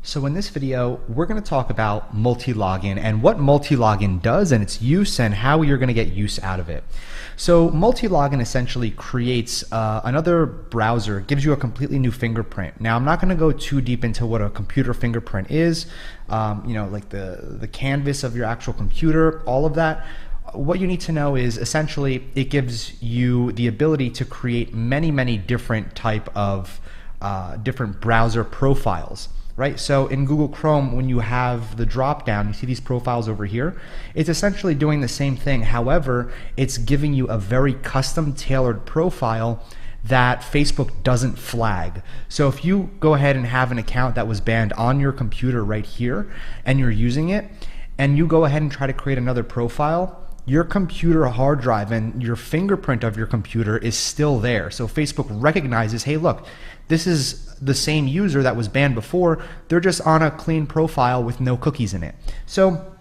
So in this video, we're going to talk about Multilogin and what Multilogin does and its use and how you're going to get use out of it. So Multilogin essentially creates another browser, gives you a completely new fingerprint. Now I'm not going to go too deep into what a computer fingerprint is, like the canvas of your actual computer, all of that. What you need to know is essentially it gives you the ability to create many different type of different browser profiles. Right, so in Google Chrome, when you have the drop down, you see these profiles over here. It's essentially doing the same thing. However, it's giving you a very custom tailored profile that Facebook doesn't flag. So if you go ahead and have an account that was banned on your computer right here and you're using it, and you go ahead and try to create another profile, your computer hard drive and your fingerprint of your computer is still there. So Facebook recognizes, hey, look, this is the same user that was banned before. They're just on a clean profile with no cookies in it. So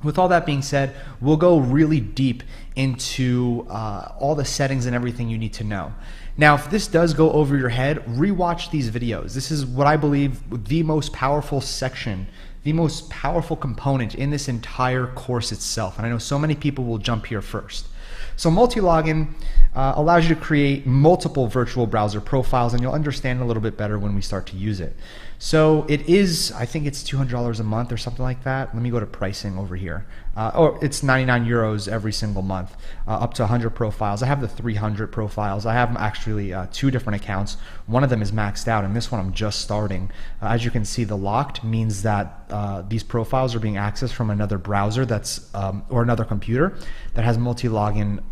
with all that being said, we'll go really deep into all the settings and everything you need to know. Now, if this does go over your head, rewatch these videos. This is what I believe the most powerful section, the most powerful component in this entire course itself. And I know so many people will jump here first. So Multilogin allows you to create multiple virtual browser profiles, and you'll understand a little bit better when we start to use it. So it is, I think it's $200 a month or something like that. Let me go to pricing over here. Or it's 99 euros every single month, up to 100 profiles. I have the 300 profiles. I have actually two different accounts. One of them is maxed out, and this one I'm just starting. As you can see, the locked means that these profiles are being accessed from another browser that's or another computer that has Multilogin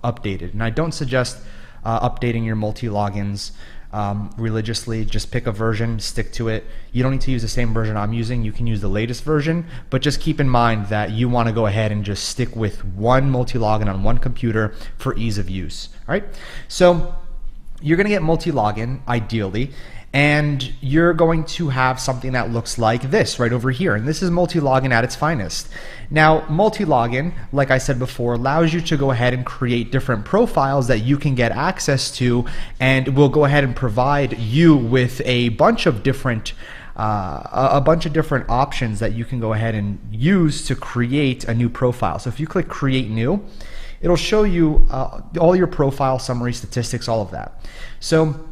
updated. And I don't suggest updating your Multilogins religiously. Just pick a version, stick to it. You don't need to use the same version I'm using. You can use the latest version, but just keep in mind that you want to go ahead and just stick with one Multilogin on one computer for ease of use. All right, so you're going to get Multilogin ideally, and you're going to have something that looks like this right over here. And this is Multilogin at its finest. Now, Multilogin, like I said before, allows you to go ahead and create different profiles that you can get access to, and will go ahead and provide you with a bunch of different options that you can go ahead and use to create a new profile. So if you click Create New, it'll show you all your profile summary, statistics, all of that. So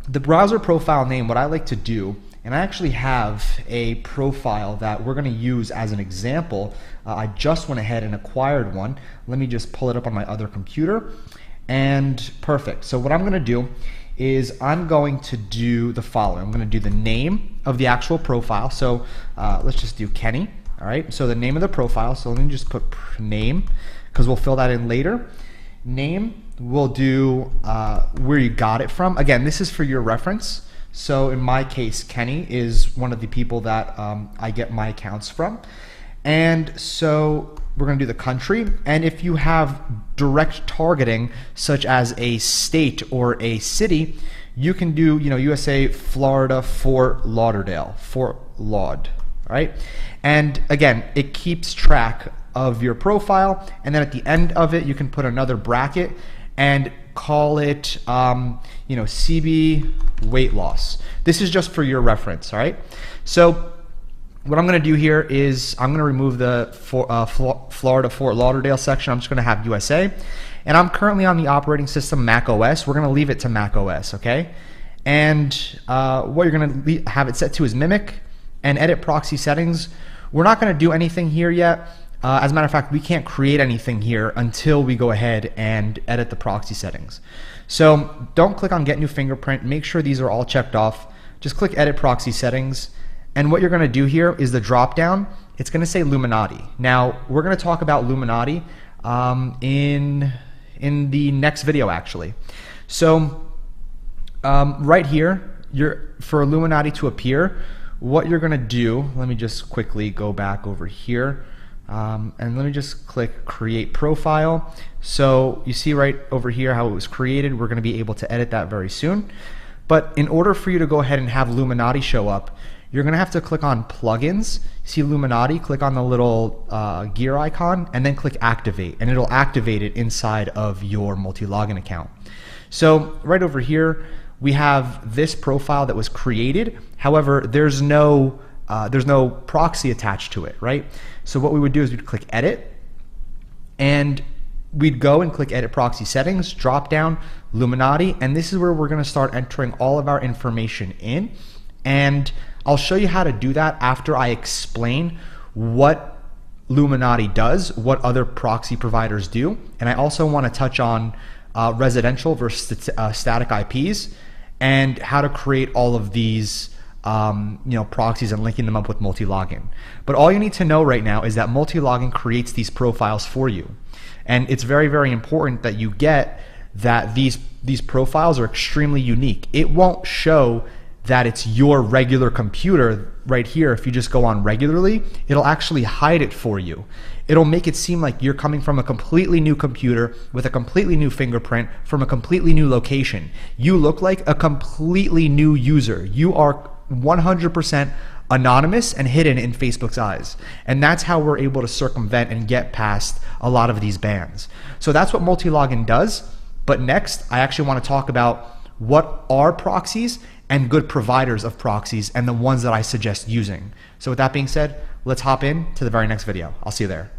the browser profile name, what I like to do, and I actually have a profile that we're going to use as an example. I just went ahead and acquired one. Let me just pull it up on my other computer. And perfect. So what I'm going to do is I'm going to do the following. I'm going to do the name of the actual profile. So let's just do Kenny. All right. So the name of the profile. So let me just put name, because we'll fill that in later. Name. We'll do where you got it from. Again, this is for your reference. So in my case, Kenny is one of the people that I get my accounts from. And so we're going to do the country. And if you have direct targeting, such as a state or a city, you can do, USA, Florida, Fort Lauderdale, Fort Laud, right? And again, it keeps track of your profile. And then at the end of it, you can put another bracket and call it, CB weight loss. This is just for your reference, all right? So what I'm going to do here is I'm going to remove the Florida Fort Lauderdale section. I'm just going to have USA. And I'm currently on the operating system Mac OS. We're going to leave it to Mac OS, okay? And what you're going to have it set to is Mimic and Edit Proxy Settings. We're not going to do anything here yet. As a matter of fact, we can't create anything here until we go ahead and edit the proxy settings. So don't click on Get New Fingerprint. Make sure these are all checked off. Just click Edit Proxy Settings. And what you're going to do here is the drop down. It's going to say Illuminati. Now, we're going to talk about Illuminati in the next video, actually. So right here, for Illuminati to appear, what you're going to do, let me just quickly go back over here. And let me just click Create Profile. So you see right over here how it was created. We're going to be able to edit that very soon. But in order for you to go ahead and have Illuminati show up, you're going to have to click on Plugins. See Illuminati, click on the little gear icon, and then click Activate. And it'll activate it inside of your Multilogin account. So right over here, we have this profile that was created. However, there's no proxy attached to it, right? So what we would do is we'd click edit, and we'd go and click edit proxy settings, drop down Illuminati, and this is where we're going to start entering all of our information in. And I'll show you how to do that after I explain what Illuminati does, what other proxy providers do. And I also want to touch on residential versus static IPs and how to create all of these proxies and linking them up with Multilogin. But all you need to know right now is that Multilogin creates these profiles for you. And it's very, very important that you get that these profiles are extremely unique. It won't show that it's your regular computer right here. If you just go on regularly, it'll actually hide it for you. It'll make it seem like you're coming from a completely new computer with a completely new fingerprint from a completely new location. You look like a completely new user. You are 100% anonymous and hidden in Facebook's eyes. And that's how we're able to circumvent and get past a lot of these bans. So that's what Multilogin does. But next, I actually want to talk about what are proxies and good providers of proxies and the ones that I suggest using. So with that being said, let's hop in to the very next video. I'll see you there.